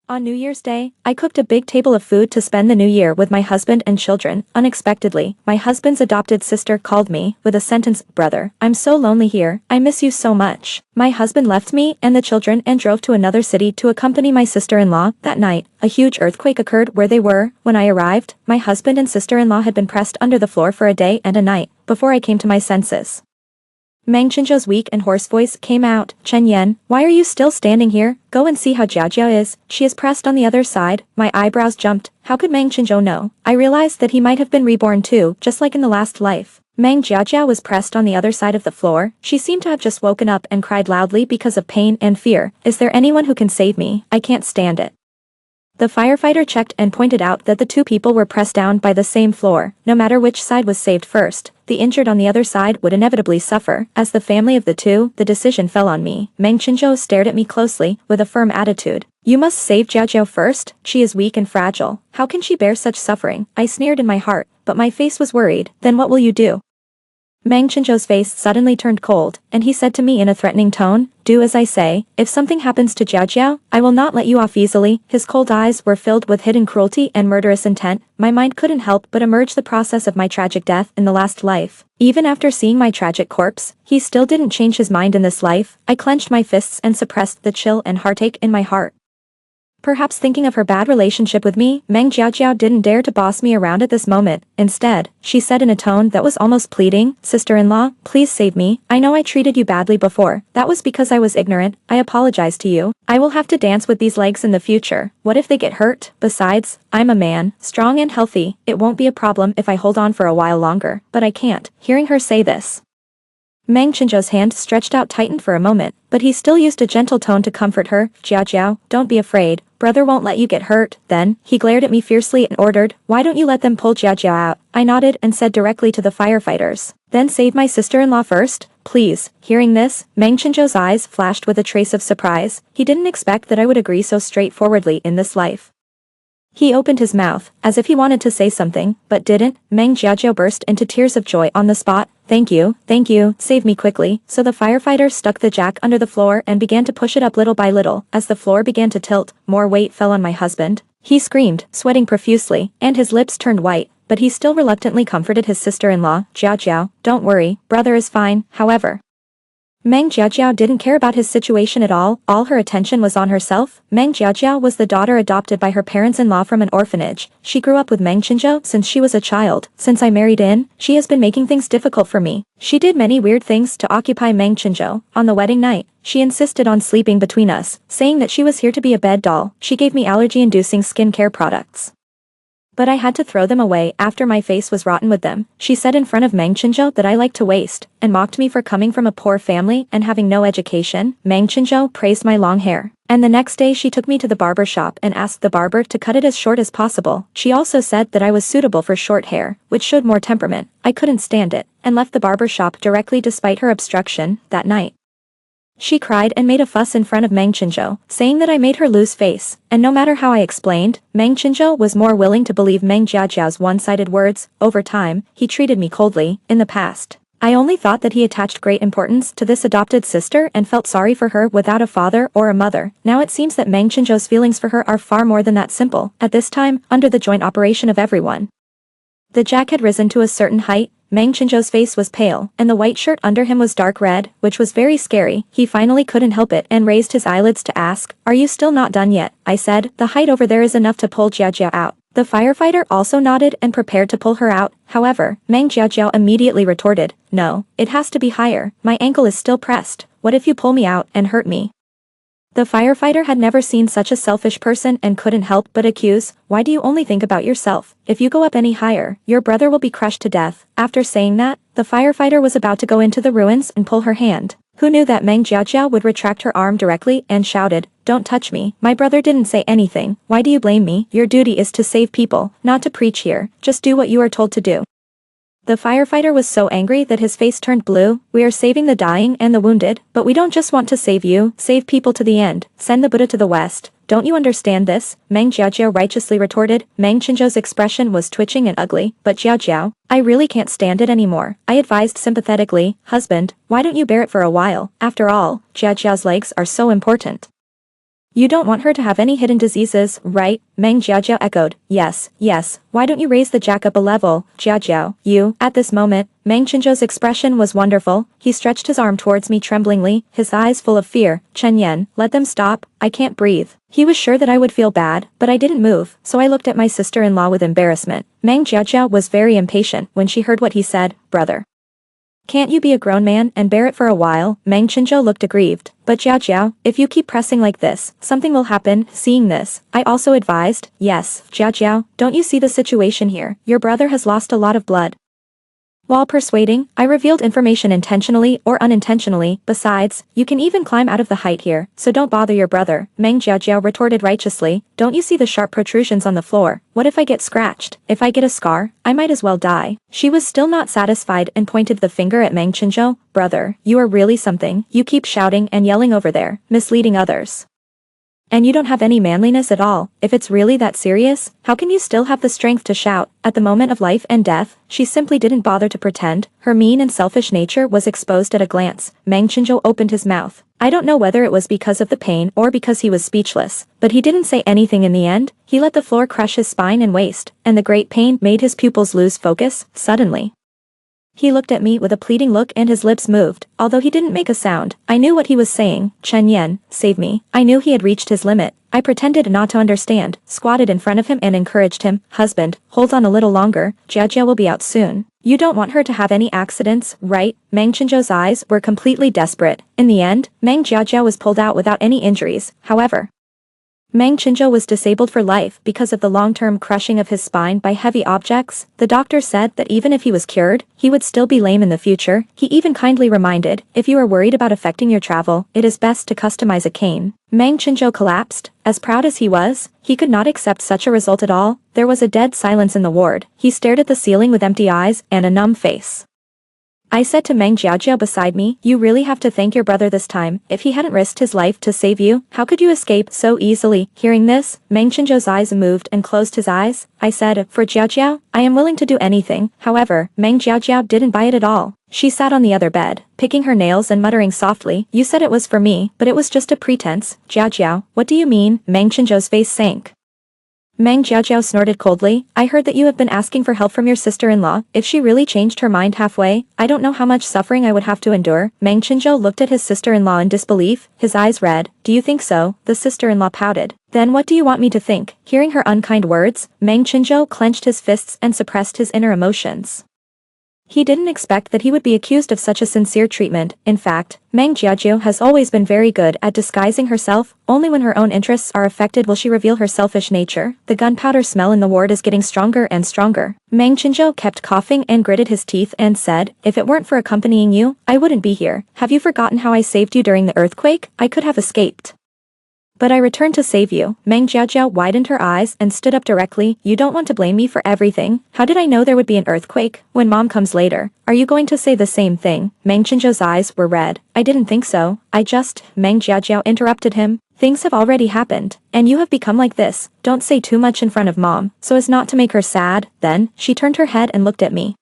On New Year's Day, I cooked a big table of food to spend the new year with my husband and children. Unexpectedly, my husband's adopted sister called me with a sentence, "Brother, I'm so lonely here, I miss you so much." My husband left me and the children and drove to another city to accompany my sister-in-law. That night, a huge earthquake occurred where they were. When I arrived, my husband and sister-in-law had been pressed under the floor for a day and a night, before I came to my senses. Mang Chinzhou's weak and hoarse voice came out. "Chen Yan, why are you still standing here? Go and see how Jiao is. She is pressed on the other side." My eyebrows jumped. How could Mang Chinzhou know? I realized that he might have been reborn too, just like in the last life. Mang Jiao was pressed on the other side of the floor. She seemed to have just woken up and cried loudly because of pain and fear. "Is there anyone who can save me? I can't stand it." The firefighter checked and pointed out that the two people were pressed down by the same floor. No matter which side was saved first, the injured on the other side would inevitably suffer. As the family of the two, the decision fell on me. Mang Chinzhou stared at me closely, with a firm attitude. "You must save Jiao first. She is weak and fragile. How can she bear such suffering?" I sneered in my heart, but my face was worried. "Then what will you do?" Mang Chinzhou's face suddenly turned cold, and he said to me in a threatening tone, "Do as I say. If something happens to Jiao, I will not let you off easily." His cold eyes were filled with hidden cruelty and murderous intent. My mind couldn't help but emerge the process of my tragic death in the last life. Even after seeing my tragic corpse, he still didn't change his mind in this life. I clenched my fists and suppressed the chill and heartache in my heart. Perhaps thinking of her bad relationship with me, Mang Jiao didn't dare to boss me around at this moment. Instead, she said in a tone that was almost pleading, "Sister-in-law, please save me. I know I treated you badly before. That was because I was ignorant. I apologize to you. I will have to dance with these legs in the future. What if they get hurt? Besides, I'm a man, strong and healthy. It won't be a problem if I hold on for a while longer. But I can't." Hearing her say this, Mang Chinzhou's hand stretched out tightened for a moment, but he still used a gentle tone to comfort her. "Jiao, don't be afraid. Brother won't let you get hurt." Then, he glared at me fiercely and ordered, "Why don't you let them pull Jiao out?" I nodded and said directly to the firefighters, "Then save my sister-in-law first, please." Hearing this, Mang Chinzhou's eyes flashed with a trace of surprise. He didn't expect that I would agree so straightforwardly in this life. He opened his mouth, as if he wanted to say something, but didn't. Mang Jiao burst into tears of joy on the spot. Thank you, save me quickly." So the firefighter stuck the jack under the floor and began to push it up little by little. As the floor began to tilt, more weight fell on my husband. He screamed, sweating profusely, and his lips turned white, but he still reluctantly comforted his sister-in-law. "Jiao, don't worry, brother is fine." However, Mang Jiao didn't care about his situation at all her attention was on herself. Mang Jiao was the daughter adopted by her parents-in-law from an orphanage. She grew up with Mang Chinzhou since she was a child. Since I married in, she has been making things difficult for me. She did many weird things to occupy Mang Chinzhou. On the wedding night, she insisted on sleeping between us, saying that she was here to be a bed doll. She gave me allergy-inducing skincare products, but I had to throw them away after my face was rotten with them. She said in front of Mang Chinzhou that I liked to waste, and mocked me for coming from a poor family and having no education. Mang Chinzhou praised my long hair, and the next day she took me to the barber shop and asked the barber to cut it as short as possible. She also said that I was suitable for short hair, which showed more temperament. I couldn't stand it, and left the barber shop directly despite her obstruction. That night, she cried and made a fuss in front of Mang Chinzhou, saying that I made her lose face, and no matter how I explained, Mang Chinzhou was more willing to believe Mang Jiao's one-sided words. Over time, he treated me coldly. In the past, I only thought that he attached great importance to this adopted sister and felt sorry for her without a father or a mother. Now it seems that Mang Chinzhou's feelings for her are far more than that simple. At this time, under the joint operation of everyone, the jack had risen to a certain height. Mang Chinzhou's face was pale, and the white shirt under him was dark red, which was very scary. He finally couldn't help it and raised his eyelids to ask, "Are you still not done yet?" I said, "The height over there is enough to pull Jiao out." The firefighter also nodded and prepared to pull her out. However, Mang Jiao immediately retorted, "No, it has to be higher. My ankle is still pressed. What if you pull me out and hurt me?" The firefighter had never seen such a selfish person and couldn't help but accuse, "Why do you only think about yourself? If you go up any higher, your brother will be crushed to death." After saying that, the firefighter was about to go into the ruins and pull her hand. Who knew that Mang Jiao would retract her arm directly and shouted, "Don't touch me. My brother didn't say anything. Why do you blame me? Your duty is to save people, not to preach here. Just do what you are told to do." The firefighter was so angry that his face turned blue. "We are saving the dying and the wounded, but we don't just want to save you, save people to the end. Send the Buddha to the West. Don't you understand this?" Mang Jiao righteously retorted. Mang Chinzhou's expression was twitching and ugly. "But Jiao, I really can't stand it anymore." I advised sympathetically, "Husband, why don't you bear it for a while? After all, Jiao's legs are so important." You don't want her to have any hidden diseases, right? Meng Jiajiao echoed. Yes, yes. Why don't you raise the jack up a level, Jiajiao? You. At this moment, Meng Qinzhou's expression was wonderful. He stretched his arm towards me tremblingly, his eyes full of fear. Chen Yan, let them stop. I can't breathe. He was sure that I would feel bad, but I didn't move, so I looked at my sister-in-law with embarrassment. Meng Jiajiao was very impatient when she heard what he said. Brother, can't you be a grown man and bear it for a while? Meng Qinzhou looked aggrieved. But Jiajiao, if you keep pressing like this, something will happen. Seeing this, I also advised. Yes, Jiajiao, don't you see the situation here? Your brother has lost a lot of blood. While persuading, I revealed information intentionally or unintentionally. Besides, you can even climb out of the height here, so don't bother your brother. Meng Jiajiao retorted righteously. Don't you see the sharp protrusions on the floor? What if I get scratched? If I get a scar, I might as well die. She was still not satisfied and pointed the finger at Meng Qinzhou. Brother, you are really something. You keep shouting and yelling over there, misleading others. And you don't have any manliness at all. If it's really that serious, how can you still have the strength to shout? At the moment of life and death, she simply didn't bother to pretend. Her mean and selfish nature was exposed at a glance. Meng Qinzhou opened his mouth. I don't know whether it was because of the pain or because he was speechless, but he didn't say anything in the end. He let the floor crush his spine and waist, and the great pain made his pupils lose focus. Suddenly, he looked at me with a pleading look and his lips moved. Although he didn't make a sound, I knew what he was saying. Chen Yan, save me. I knew he had reached his limit. I pretended not to understand, squatted in front of him and encouraged him. Husband, hold on a little longer. Jiajia will be out soon. You don't want her to have any accidents, right? Meng Qinzhou's eyes were completely desperate. In the end, Meng Jiajia was pulled out without any injuries. However, Meng Qinzhou was disabled for life because of the long-term crushing of his spine by heavy objects. The doctor said that even if he was cured, he would still be lame in the future. He even kindly reminded, if you are worried about affecting your travel, it is best to customize a cane. Meng Qinzhou collapsed. As proud as he was, he could not accept such a result at all. There was a dead silence in the ward. He stared at the ceiling with empty eyes and a numb face. I said to Meng Jiajiao beside me, you really have to thank your brother this time. If he hadn't risked his life to save you, how could you escape so easily? Hearing this, Meng Qinzhou's eyes moved and closed his eyes. I said, for Jiajiao, I am willing to do anything. However, Meng Jiajiao didn't buy it at all. She sat on the other bed, picking her nails and muttering softly, you said it was for me, but it was just a pretense. Jiajiao, what do you mean? Meng Qinzhou's face sank. Meng Jiajiao snorted coldly. I heard that you have been asking for help from your sister-in-law. If she really changed her mind halfway, I don't know how much suffering I would have to endure. Meng Qinzhou looked at his sister-in-law in disbelief, his eyes red. Do you think so? The sister-in-law pouted. Then what do you want me to think? Hearing her unkind words, Meng Qinzhou clenched his fists and suppressed his inner emotions. He didn't expect that he would be accused of such a sincere treatment. In fact, Meng Jiajiao has always been very good at disguising herself. Only when her own interests are affected will she reveal her selfish nature. The gunpowder smell in the ward is getting stronger and stronger. Meng Qinzhou kept coughing and gritted his teeth and said, if it weren't for accompanying you, I wouldn't be here. Have you forgotten how I saved you during the earthquake? I could have escaped. But I returned to save you. Meng Jiajiao widened her eyes and stood up directly. You don't want to blame me for everything. How did I know there would be an earthquake? When mom comes later, are you going to say the same thing? Meng Qinzhou's eyes were red. I didn't think so. Meng Jiajiao interrupted him. Things have already happened, and you have become like this. Don't say too much in front of mom, so as not to make her sad. Then, she turned her head and looked at me.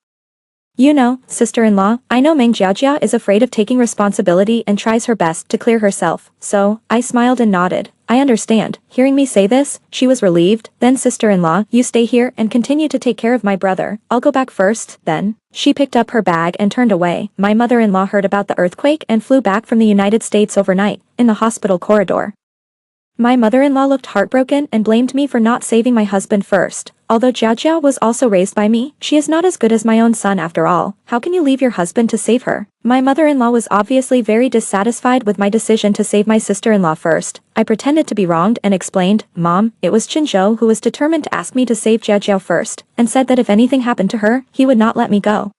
You know, sister-in-law, I know Meng Jiajia is afraid of taking responsibility and tries her best to clear herself, so, I smiled and nodded. I understand. Hearing me say this, she was relieved. Then sister-in-law, you stay here and continue to take care of my brother. I'll go back first. Then, she picked up her bag and turned away. My mother-in-law heard about the earthquake and flew back from the United States overnight, in the hospital corridor. My mother-in-law looked heartbroken and blamed me for not saving my husband first. Although Jiajiao was also raised by me, she is not as good as my own son after all. How can you leave your husband to save her? My mother-in-law was obviously very dissatisfied with my decision to save my sister-in-law first. I pretended to be wronged and explained, Mom, it was Qinzhou who was determined to ask me to save Jiajiao first, and said that if anything happened to her, he would not let me go.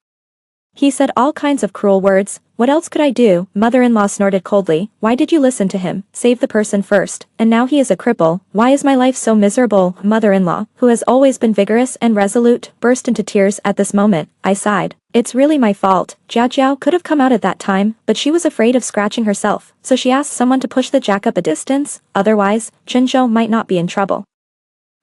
He said all kinds of cruel words. What else could I do? Mother-in-law snorted coldly. Why did you listen to him? Save the person first. And now he is a cripple. Why is my life so miserable? Mother-in-law, who has always been vigorous and resolute, burst into tears at this moment. I sighed. It's really my fault. Jiajiao could have come out at that time, but she was afraid of scratching herself, so she asked someone to push the jack up a distance. Otherwise, Qinzhou might not be in trouble.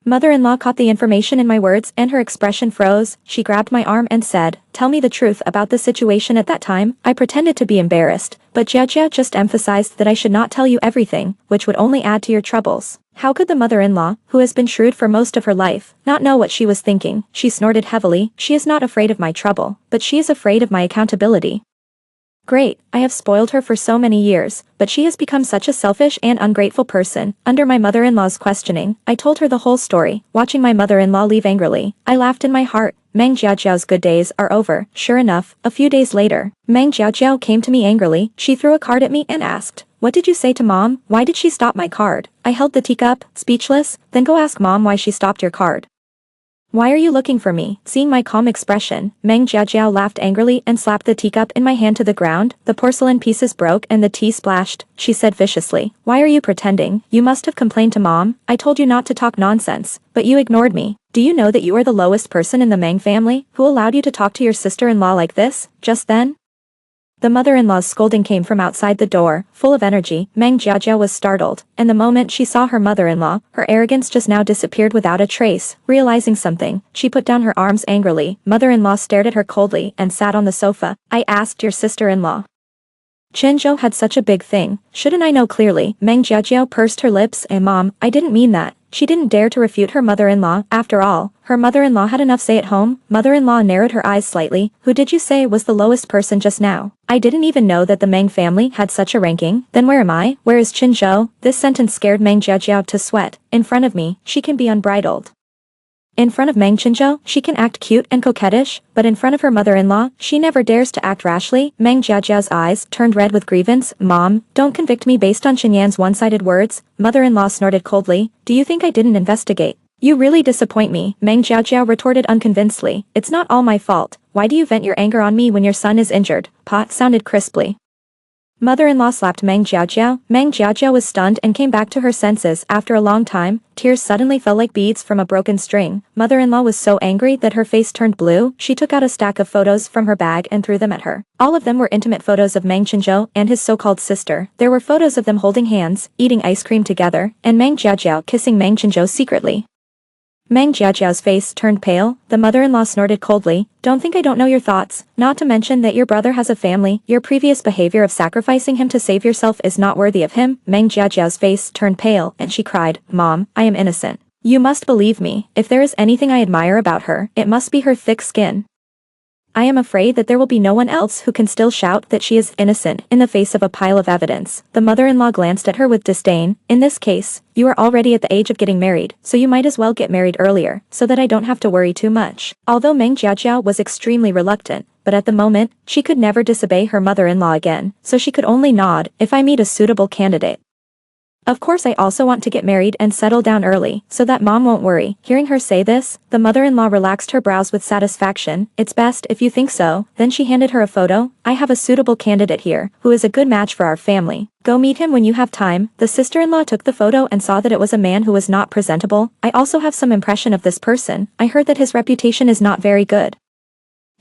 Mother-in-law caught the information in my words and her expression froze. She grabbed my arm and said, "Tell me the truth about the situation at that time." I pretended to be embarrassed, but Jia just emphasized that I should not tell you everything, which would only add to your troubles. How could the mother-in-law, who has been shrewd for most of her life, not know what she was thinking? She snorted heavily. She is not afraid of my trouble, but she is afraid of my accountability. Great, I have spoiled her for so many years, but she has become such a selfish and ungrateful person. Under my mother-in-law's questioning, I told her the whole story. Watching my mother-in-law leave angrily, I laughed in my heart. Meng Jiaojiao's good days are over. Sure enough, a few days later, Meng Jiaojiao came to me angrily. She threw a card at me and asked, "What did you say to Mom? Why did she stop my card?" I held the teacup, speechless. "Then go ask Mom why she stopped your card." "Why are you looking for me?" Seeing my calm expression, Meng Jiajiao laughed angrily and slapped the teacup in my hand to the ground. The porcelain pieces broke and the tea splashed. She said viciously, "Why are you pretending? You must have complained to Mom. I told you not to talk nonsense, but you ignored me. Do you know that you are the lowest person in the Meng family? Who allowed you to talk to your sister-in-law like this?" Just then, the mother-in-law's scolding came from outside the door. Full of energy, Meng Jiajiao was startled, and the moment she saw her mother-in-law, her arrogance just now disappeared without a trace. Realizing something, she put down her arms angrily. Mother-in-law stared at her coldly and sat on the sofa. "I asked your sister-in-law. Chenzhou had such a big thing. Shouldn't I know clearly?" Meng Jiajiao pursed her lips. "Mom, I didn't mean that." She didn't dare to refute her mother-in-law. After all, her mother-in-law had enough say at home. Mother-in-law narrowed her eyes slightly. "Who did you say was the lowest person just now?" "I didn't even know that the Meng family had such a ranking." "Then where am I? Where is Chenzhou?" This sentence scared Meng Jiajiao to sweat. In front of me, she can be unbridled. In front of Meng Chenzhou, she can act cute and coquettish, but in front of her mother-in-law, she never dares to act rashly. Meng Jiajiao's eyes turned red with grievance. "Mom, don't convict me based on Xinyan's one-sided words." Mother-in-law snorted coldly. "Do you think I didn't investigate? You really disappoint me." Meng Jiajiao retorted unconvincedly. "It's not all my fault. Why do you vent your anger on me when your son is injured?" Pot sounded crisply. Mother-in-law slapped Meng Jiajiao. Meng Jiajiao was stunned and came back to her senses. After a long time, tears suddenly fell like beads from a broken string. Mother-in-law was so angry that her face turned blue. She took out a stack of photos from her bag and threw them at her. All of them were intimate photos of Meng Chenzhou and his so-called sister. There were photos of them holding hands, eating ice cream together, and Meng Jiajiao kissing Meng Chenzhou secretly. Meng Jiajiao's face turned pale. The mother-in-law snorted coldly. "Don't think I don't know your thoughts, not to mention that your brother has a family. Your previous behavior of sacrificing him to save yourself is not worthy of him." Meng Jiajiao's face turned pale and she cried, "Mom, I am innocent. You must believe me. If there is anything I admire about her, it must be her thick skin. I am afraid that there will be no one else who can still shout that she is innocent in the face of a pile of evidence." The mother-in-law glanced at her with disdain. "In this case, you are already at the age of getting married, so you might as well get married earlier, so that I don't have to worry too much." Although Meng Jiajiao was extremely reluctant, but at the moment, she could never disobey her mother-in-law again, so she could only nod. "If I meet a suitable candidate. Of course I also want to get married and settle down early, so that Mom won't worry." Hearing her say this, the mother-in-law relaxed her brows with satisfaction. "It's best if you think so." Then she handed her a photo. "I have a suitable candidate here, who is a good match for our family. Go meet him when you have time." The sister-in-law took the photo and saw that it was a man who was not presentable. "I also have some impression of this person. I heard that his reputation is not very good.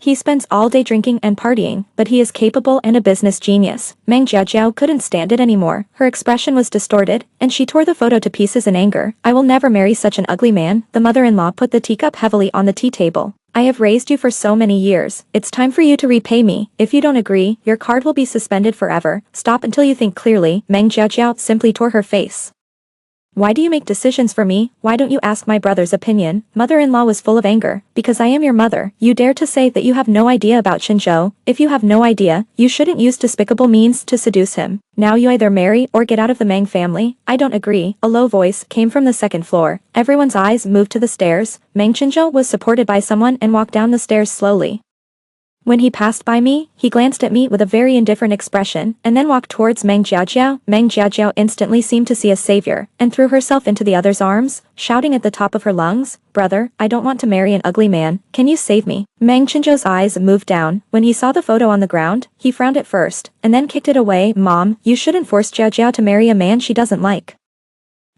He spends all day drinking and partying, but he is capable and a business genius." Meng Jiajiao couldn't stand it anymore. Her expression was distorted, and she tore the photo to pieces in anger. "I will never marry such an ugly man." The mother-in-law put the teacup heavily on the tea table. "I have raised you for so many years. It's time for you to repay me. If you don't agree, your card will be suspended forever. Stop until you think clearly." Meng Jiajiao simply tore her face. "Why do you make decisions for me? Why don't you ask my brother's opinion?" Mother-in-law was full of anger. "Because I am your mother. You dare to say that you have no idea about Chenzhou. If you have no idea, you shouldn't use despicable means to seduce him. Now you either marry or get out of the Meng family." "I don't agree." A low voice came from the second floor. Everyone's eyes moved to the stairs. Meng Chenzhou was supported by someone and walked down the stairs slowly. When he passed by me, he glanced at me with a very indifferent expression, and then walked towards Meng Jiajiao. Meng Jiajiao instantly seemed to see a savior, and threw herself into the other's arms, shouting at the top of her lungs, "Brother, I don't want to marry an ugly man. Can you save me?" Meng Chenzhou's eyes moved down. When he saw the photo on the ground, he frowned at first, and then kicked it away. "Mom, you shouldn't force Jiajiao to marry a man she doesn't like."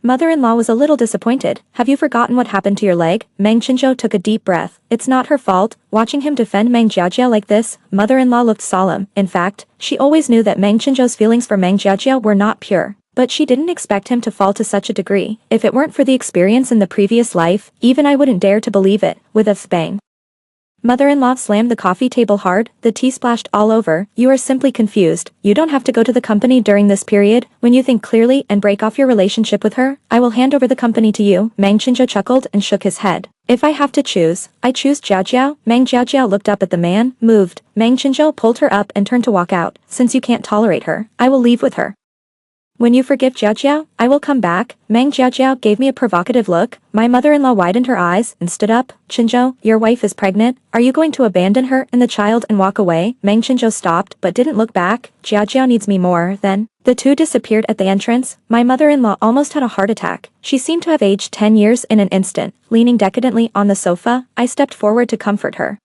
Mother-in-law was a little disappointed. "Have you forgotten what happened to your leg?" Meng Chenzhou took a deep breath. It's not her fault. Watching him defend Meng Jiajiao like this, mother-in-law looked solemn. In fact, she always knew that Meng Chenzhou's feelings for Meng Jiajiao were not pure. But she didn't expect him to fall to such a degree. If it weren't for the experience in the previous life, even I wouldn't dare to believe it, with a bang. Mother-in-law slammed the coffee table hard, the tea splashed all over. You are simply confused. You don't have to go to the company during this period. When you think clearly and break off your relationship with her, I will hand over the company to you. Mang Chinzhou chuckled and shook his head. If I have to choose, I choose Jiajiao. Mang Jiajiao looked up at the man, moved. Mang Chinzhou pulled her up and turned to walk out. Since you can't tolerate her, I will leave with her. When you forgive Jiajiao, I will come back. Mang Jiajiao gave me a provocative look. My mother-in-law widened her eyes and stood up. Chinzhou, your wife is pregnant. Are you going to abandon her and the child and walk away? Mang Chinzhou stopped but didn't look back. Jiajiao needs me more than. The two disappeared at the entrance. My mother-in-law almost had a heart attack. She seemed to have aged 10 years in an instant. Leaning decadently on the sofa, I stepped forward to comfort her.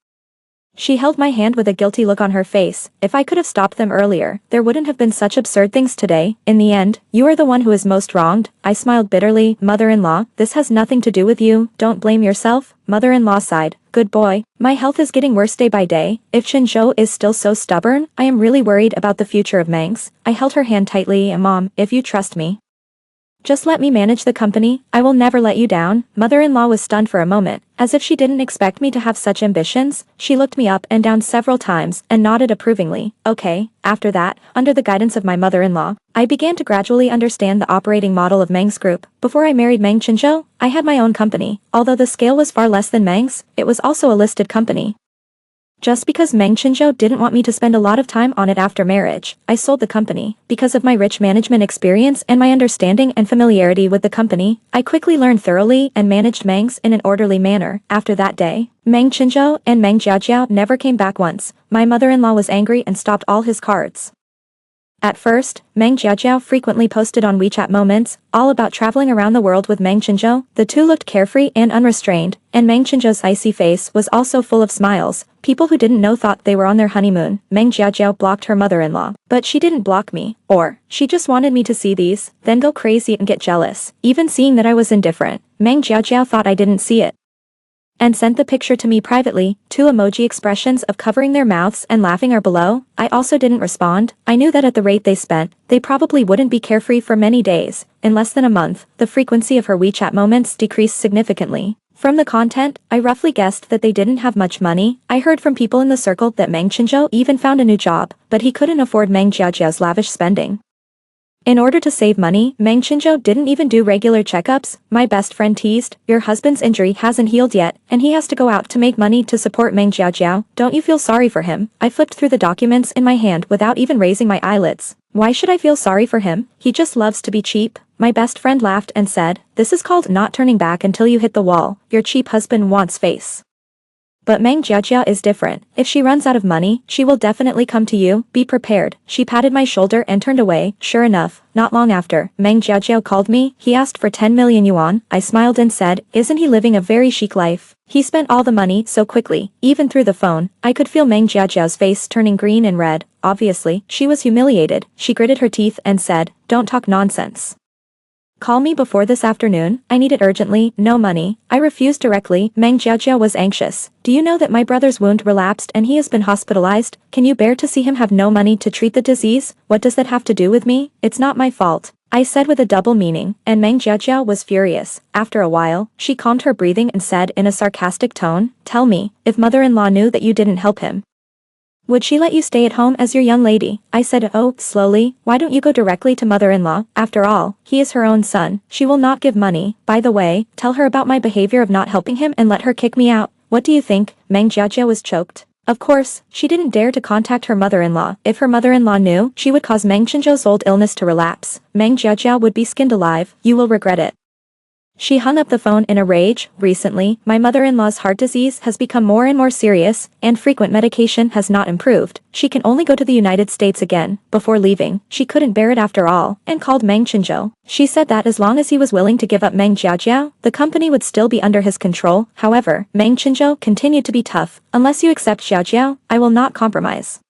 She held my hand with a guilty look on her face. If I could have stopped them earlier, there wouldn't have been such absurd things today. In the end, you are the one who is most wronged. I smiled bitterly. Mother-in-law, this has nothing to do with you. Don't blame yourself. Mother-in-law sighed. Good boy. My health is getting worse day by day. If Chinzhou is still so stubborn, I am really worried about the future of Mang's. I held her hand tightly. Mom, if you trust me, just let me manage the company. I will never let you down. Mother-in-law was stunned for a moment, as if she didn't expect me to have such ambitions. She looked me up and down several times and nodded approvingly. Okay. After that, under the guidance of my mother-in-law, I began to gradually understand the operating model of Mang's group. Before I married Mang Chinzhou, I had my own company. Although the scale was far less than Mang's, it was also a listed company. Just because Mang Chinzhou didn't want me to spend a lot of time on it after marriage, I sold the company. Because of my rich management experience and my understanding and familiarity with the company, I quickly learned thoroughly and managed Mang's in an orderly manner. After that day, Mang Chinzhou and Mang Jiajiao never came back once. My mother-in-law was angry and stopped all his cards. At first, Mang Jiajiao frequently posted on WeChat moments, all about traveling around the world with Mang Chinzhou. The two looked carefree and unrestrained, and Mang Chinzhou's icy face was also full of smiles. People who didn't know thought they were on their honeymoon. Mang Jiajiao blocked her mother-in-law. But she didn't block me. Or, she just wanted me to see these, then go crazy and get jealous. Even seeing that I was indifferent, Mang Jiajiao thought I didn't see it, and sent the picture to me privately. 2 emoji expressions of covering their mouths and laughing are below. I also didn't respond. I knew that at the rate they spent, they probably wouldn't be carefree for many days. In less than a month, the frequency of her WeChat moments decreased significantly. From the content, I roughly guessed that they didn't have much money. I heard from people in the circle that Mang Chinzhou even found a new job, but he couldn't afford Mang Jiajiao's lavish spending. In order to save money, Mang Chinzhou didn't even do regular checkups. My best friend teased, your husband's injury hasn't healed yet, and he has to go out to make money to support Mang Jiajiao. Don't you feel sorry for him? I flipped through the documents in my hand without even raising my eyelids. Why should I feel sorry for him? He just loves to be cheap. My best friend laughed and said, this is called not turning back until you hit the wall. Your cheap husband wants face. But Mang Jiajiao is different. If she runs out of money, she will definitely come to you. Be prepared. She patted my shoulder and turned away. Sure enough, not long after, Mang Jiajiao called me. He asked for 10 million yuan. I smiled and said, isn't he living a very chic life? He spent all the money so quickly. Even through the phone, I could feel Mang Jiajiao's face turning green and red. Obviously, she was humiliated. She gritted her teeth and said, don't talk nonsense. Call me before this afternoon. I need it urgently. No money. I refused directly. Mang Jiajiao was anxious. Do you know that my brother's wound relapsed and he has been hospitalized? Can you bear to see him have no money to treat the disease? What does that have to do with me? It's not my fault, I said with a double meaning, and Mang Jiajiao was furious. After a while, she calmed her breathing and said in a sarcastic tone, tell me, if mother-in-law knew that you didn't help him, would she let you stay at home as your young lady? I said, oh, slowly, why don't you go directly to mother-in-law? After all, he is her own son. She will not give money. By the way, tell her about my behavior of not helping him and let her kick me out. What do you think? Mang Jiajiao was choked. Of course, she didn't dare to contact her mother-in-law. If her mother-in-law knew, she would cause Mang Chinzhou's old illness to relapse. Mang Jiajiao would be skinned alive. You will regret it. She hung up the phone in a rage. Recently, my mother-in-law's heart disease has become more and more serious, and frequent medication has not improved. She can only go to the United States again. Before leaving, she couldn't bear it after all, and called Mang Chinzhou. She said that as long as he was willing to give up Mang Jiajiao, the company would still be under his control. However, Mang Chinzhou continued to be tough. Unless you accept Jiajiao, I will not compromise.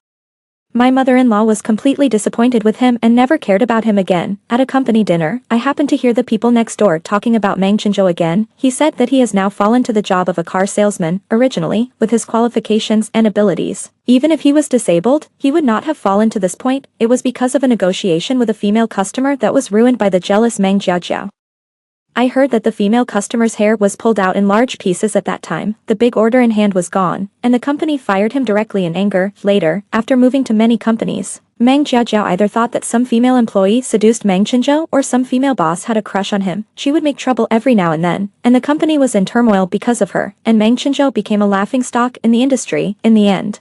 My mother-in-law was completely disappointed with him and never cared about him again. At a company dinner, I happened to hear the people next door talking about Mang Chinzhou again. He said that he has now fallen to the job of a car salesman, originally, with his qualifications and abilities. Even if he was disabled, he would not have fallen to this point. It was because of a negotiation with a female customer that was ruined by the jealous Meng Jiajiao. I heard that the female customer's hair was pulled out in large pieces at that time, the big order in hand was gone, and the company fired him directly in anger. Later, after moving to many companies, Meng Jiajiao either thought that some female employee seduced Meng Chinzhou or some female boss had a crush on him. She would make trouble every now and then, and the company was in turmoil because of her, and Meng Chinzhou became a laughingstock in the industry. In the end,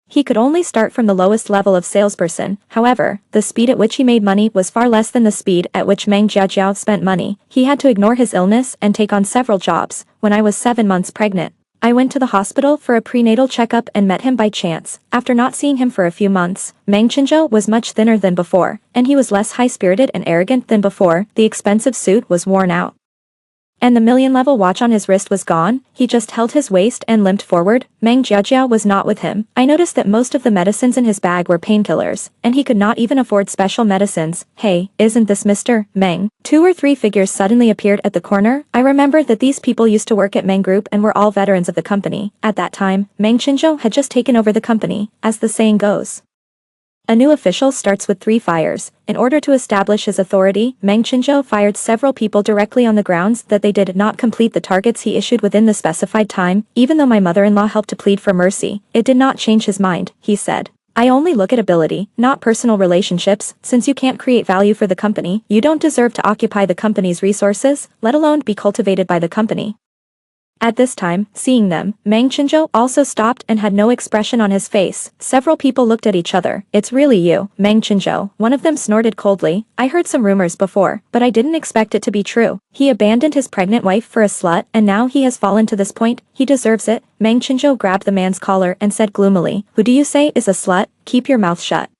he could only start from the lowest level of salesperson. However, the speed at which he made money was far less than the speed at which Meng Jiajiao spent money. He had to ignore his illness and take on several jobs. When I was 7 months pregnant, I went to the hospital for a prenatal checkup and met him by chance. After not seeing him for a few months, Meng Chinzhou was much thinner than before, and he was less high-spirited and arrogant than before. The expensive suit was worn out, and the million-level watch on his wrist was gone. He just held his waist and limped forward. Meng Jiajiao was not with him. I noticed that most of the medicines in his bag were painkillers, and he could not even afford special medicines. Hey, isn't this Mr. Meng? 2 or 3 figures suddenly appeared at the corner. I remembered that these people used to work at Meng Group and were all veterans of the company. At that time, Meng Chinzhou had just taken over the company. As the saying goes, a new official starts with 3 fires. In order to establish his authority, Meng Chinzhou fired several people directly on the grounds that they did not complete the targets he issued within the specified time. Even though my mother-in-law helped to plead for mercy, it did not change his mind. He said, I only look at ability, not personal relationships. Since you can't create value for the company, you don't deserve to occupy the company's resources, let alone be cultivated by the company. At this time, seeing them, Meng Chinzhou also stopped and had no expression on his face. Several people looked at each other. It's really you, Meng Chinzhou. One of them snorted coldly. I heard some rumors before, but I didn't expect it to be true. He abandoned his pregnant wife for a slut, and now he has fallen to this point. He deserves it. Meng Chinzhou grabbed the man's collar and said gloomily, who do you say is a slut? Keep your mouth shut.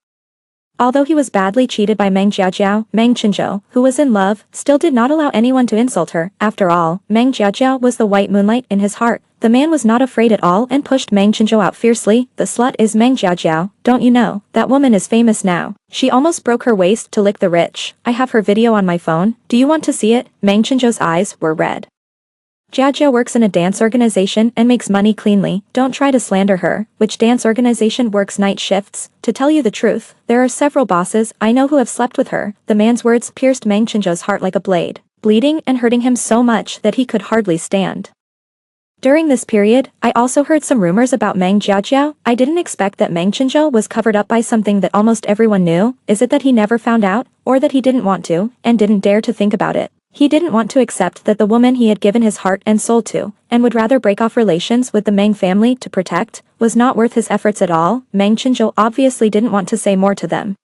Although he was badly cheated by Meng Jiajiao, Meng Chinzhou, who was in love, still did not allow anyone to insult her. After all, Meng Jiajiao was the white moonlight in his heart. The man was not afraid at all and pushed Meng Chinzhou out fiercely. The slut is Meng Jiajiao, don't you know? That woman is famous now. She almost broke her waist to lick the rich. I have her video on my phone. Do you want to see it? Meng Chinzhou's eyes were red. Jiajiao works in a dance organization and makes money cleanly. Don't try to slander her. Which dance organization works night shifts? To tell you the truth, there are several bosses I know who have slept with her. The man's words pierced Meng Chinzhou's heart like a blade, bleeding and hurting him so much that he could hardly stand. During this period, I also heard some rumors about Meng Jiajiao. I didn't expect that Meng Chinzhou was covered up by something that almost everyone knew. Is it that he never found out, or that he didn't want to, and didn't dare to think about it? He didn't want to accept that the woman he had given his heart and soul to, and would rather break off relations with the Meng family to protect, was not worth his efforts at all. Meng Chinzhou obviously didn't want to say more to them,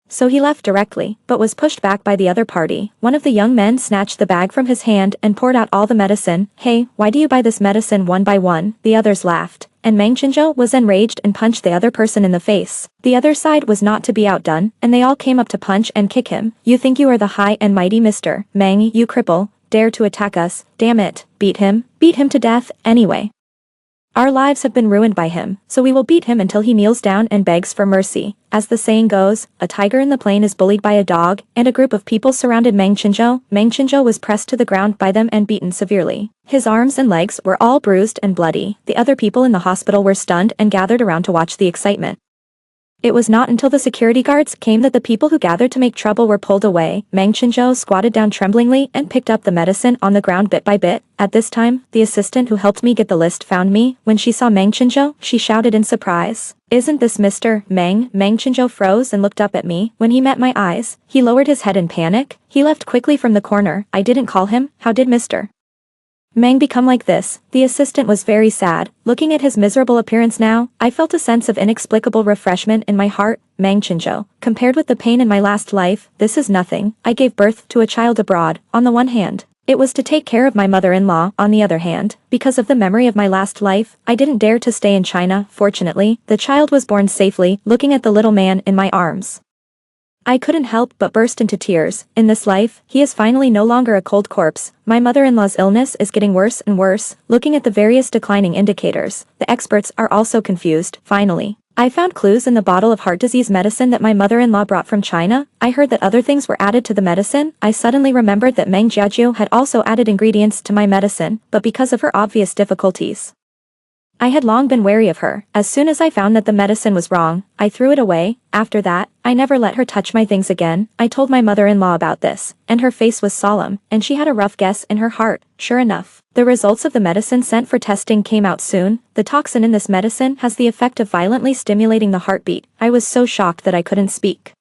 so he left directly, but was pushed back by the other party. One of the young men snatched the bag from his hand and poured out all the medicine. Hey, why do you buy this medicine one by one? The others laughed, and Meng Chinzhou was enraged and punched the other person in the face. The other side was not to be outdone, and they all came up to punch and kick him. You think you are the high and mighty Mr. Meng, you cripple, dare to attack us, damn it, beat him to death, anyway. Our lives have been ruined by him, so we will beat him until he kneels down and begs for mercy. As the saying goes, a tiger in the plain is bullied by a dog, and a group of people surrounded Meng Chinzhou. Meng Chinzhou was pressed to the ground by them and beaten severely. His arms and legs were all bruised and bloody. The other people in the hospital were stunned and gathered around to watch the excitement. It was not until the security guards came that the people who gathered to make trouble were pulled away. Meng Chinzhou squatted down tremblingly and picked up the medicine on the ground bit by bit. At this time, the assistant who helped me get the list found me. When she saw Meng Chinzhou, she shouted in surprise, isn't this Mr. Meng? Meng Chinzhou froze and looked up at me. When he met my eyes, he lowered his head in panic. He left quickly from the corner. I didn't call him. How did Mr. Meng become like this? The assistant was very sad. Looking at his miserable appearance now, I felt a sense of inexplicable refreshment in my heart. Meng Chinzhou, compared with the pain in my last life, this is nothing. I gave birth to a child abroad. On the one hand, it was to take care of my mother-in-law. On the other hand, because of the memory of my last life, I didn't dare to stay in China. Fortunately, the child was born safely. Looking at the little man in my arms, I couldn't help but burst into tears. In this life, he is finally no longer a cold corpse. My mother-in-law's illness is getting worse and worse. Looking at the various declining indicators, the experts are also confused. Finally, I found clues in the bottle of heart disease medicine that my mother-in-law brought from China. I heard that other things were added to the medicine. I suddenly remembered that Meng Jiajiu had also added ingredients to my medicine, but because of her obvious difficulties, I had long been wary of her. As soon as I found that the medicine was wrong, I threw it away. After that, I never let her touch my things again. I told my mother-in-law about this, and her face was solemn, and she had a rough guess in her heart. Sure enough, the results of the medicine sent for testing came out soon. The toxin in this medicine has the effect of violently stimulating the heartbeat. I was so shocked that I couldn't speak.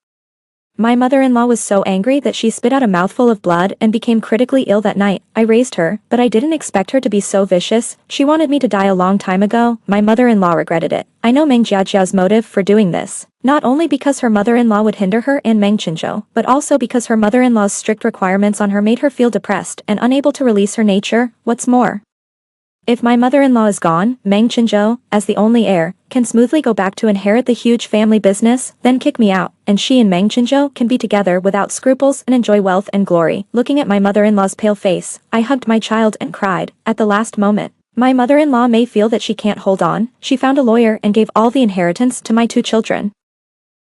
My mother-in-law was so angry that she spit out a mouthful of blood and became critically ill that night. I raised her, but I didn't expect her to be so vicious. She wanted me to die a long time ago. My mother-in-law regretted it. I know Meng Jiajiao's motive for doing this, not only because her mother-in-law would hinder her and Meng Qinzhou, but also because her mother-in-law's strict requirements on her made her feel depressed and unable to release her nature. What's more, if my mother-in-law is gone, Meng Qinzhou, as the only heir, can smoothly go back to inherit the huge family business, then kick me out, and she and Meng Qinzhou can be together without scruples and enjoy wealth and glory. Looking at my mother-in-law's pale face, I hugged my child and cried. At the last moment, my mother-in-law may feel that she can't hold on. She found a lawyer and gave all the inheritance to my 2 children.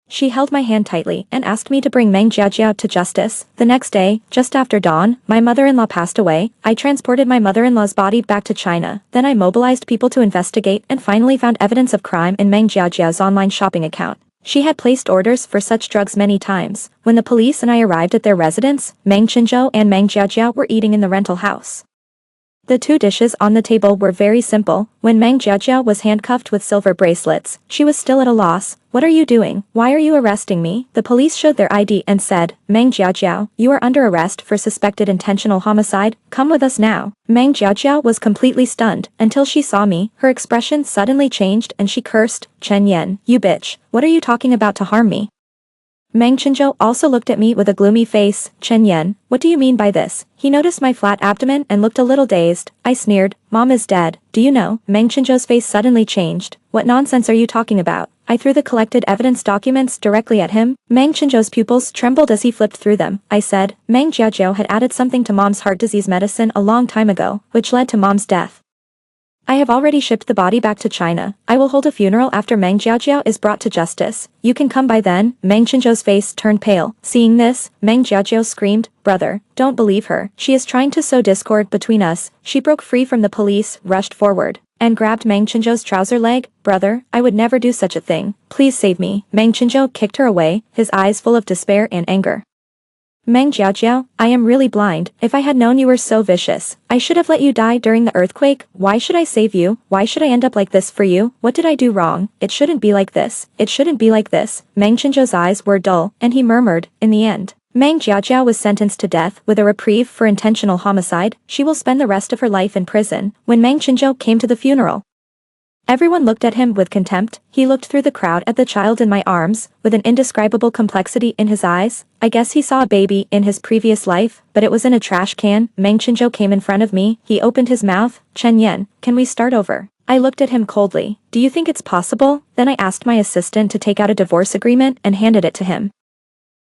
She held my hand tightly and asked me to bring Meng Jiajiao to justice. The next day, just after dawn, my mother-in-law passed away. I transported my mother-in-law's body back to China. Then I mobilized people to investigate and finally found evidence of crime in Meng Jiajiao's online shopping account. She had placed orders for such drugs many times. When the police and I arrived at their residence, Meng Qinzhou and Meng Jiajiao were eating in the rental house. The 2 dishes on the table were very simple. When Meng Jiajiao was handcuffed with silver bracelets, she was still at a loss. What are you doing? Why are you arresting me? The police showed their ID and said, Meng Jiajiao, you are under arrest for suspected intentional homicide. Come with us now. Meng Jiajiao was completely stunned. Until she saw me, her expression suddenly changed and she cursed, Chen Yan, you bitch, what are you talking about to harm me? Meng Qinzhou also looked at me with a gloomy face. Chen Yan, what do you mean by this? He noticed my flat abdomen and looked a little dazed. I sneered, Mom is dead. Do you know? Meng Qinzhou's face suddenly changed. What nonsense are you talking about? I threw the collected evidence documents directly at him. Meng Qinzhou's pupils trembled as he flipped through them. I said, Meng Jiajiao had added something to Mom's heart disease medicine a long time ago, which led to Mom's death. I have already shipped the body back to China. I will hold a funeral after Meng Jiajiao is brought to justice. You can come by then. Meng Qinzhou's face turned pale. Seeing this, Meng Jiajiao screamed, Brother, don't believe her. She is trying to sow discord between us. She broke free from the police, rushed forward, and grabbed Meng Qinzhou's trouser leg. Brother, I would never do such a thing. Please save me. Meng Qinzhou kicked her away, his eyes full of despair and anger. Meng Jiajiao, I am really blind. If I had known you were so vicious, I should have let you die during the earthquake. Why should I save you? Why should I end up like this for you? What did I do wrong? It shouldn't be like this. It shouldn't be like this. Meng Qinzhou's eyes were dull, and he murmured, in the end, Meng Jiajiao was sentenced to death with a reprieve for intentional homicide. She will spend the rest of her life in prison. When Meng Qinzhou came to the funeral, everyone looked at him with contempt. He looked through the crowd at the child in my arms, with an indescribable complexity in his eyes. I guess he saw a baby in his previous life, but it was in a trash can. Meng Qinzhou came in front of me. He opened his mouth. Chen Yan, can we start over? I looked at him coldly. Do you think it's possible? Then I asked my assistant to take out a divorce agreement and handed it to him.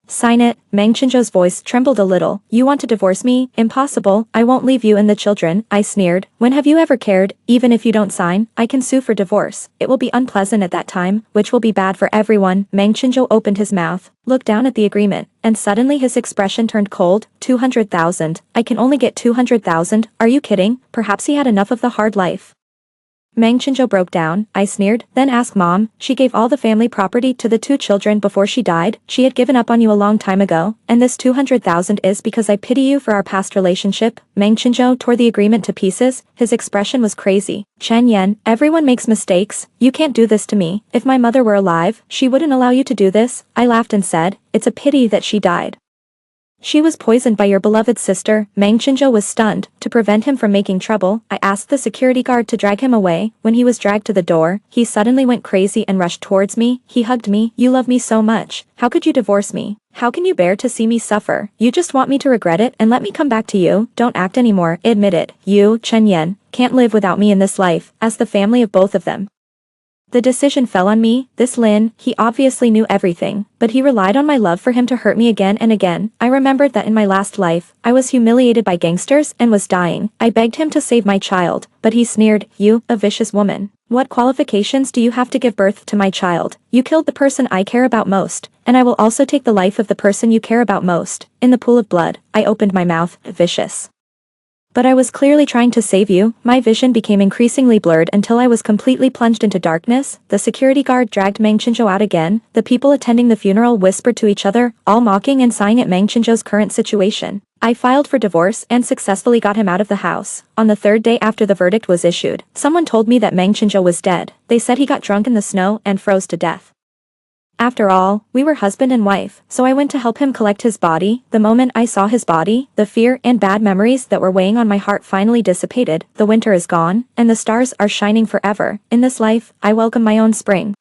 Sign it. Meng Qinzhou's voice trembled a little. You want to divorce me? Impossible. I won't leave you and the children. I sneered. When have you ever cared? Even if you don't sign, I can sue for divorce. It will be unpleasant at that time, which will be bad for everyone. Meng Qinzhou opened his mouth, looked down at the agreement, and suddenly his expression turned cold. 200,000. I can only get 200,000. Are you kidding? Perhaps he had enough of the hard life. Meng Qinzhou broke down. I sneered. Then ask Mom. She gave all the family property to the 2 children before she died. She had given up on you a long time ago, and this 200,000 is because I pity you for our past relationship. Meng Qinzhou tore the agreement to pieces. His expression was crazy. Chen Yan, everyone makes mistakes. You can't do this to me. If my mother were alive, she wouldn't allow you to do this. I laughed and said, it's a pity that she died. She was poisoned by your beloved sister. Meng Qinzhou was stunned. To prevent him from making trouble, I asked the security guard to drag him away. When he was dragged to the door, he suddenly went crazy and rushed towards me. He hugged me. You love me so much. How could you divorce me? How can you bear to see me suffer? You just want me to regret it and let me come back to you. Don't act anymore. Admit it. You, Chen Yan, can't live without me in this life, as the family of both of them. The decision fell on me, this Lin, he obviously knew everything, but he relied on my love for him to hurt me again and again. I remembered that in my last life, I was humiliated by gangsters and was dying. I begged him to save my child, but he sneered, "You, a vicious woman. What qualifications do you have to give birth to my child? You killed the person I care about most, and I will also take the life of the person you care about most." In the pool of blood, I opened my mouth, vicious. But I was clearly trying to save you. My vision became increasingly blurred until I was completely plunged into darkness. The security guard dragged Meng Qinzhou out again. The people attending the funeral whispered to each other, all mocking and sighing at Meng Qinzhou's current situation. I filed for divorce and successfully got him out of the house. On the third day after the verdict was issued, someone told me that Meng Qinzhou was dead. They said he got drunk in the snow and froze to death. After all, we were husband and wife, so I went to help him collect his body. The moment I saw his body, the fear and bad memories that were weighing on my heart finally dissipated. The winter is gone, and the stars are shining forever. In this life, I welcome my own spring.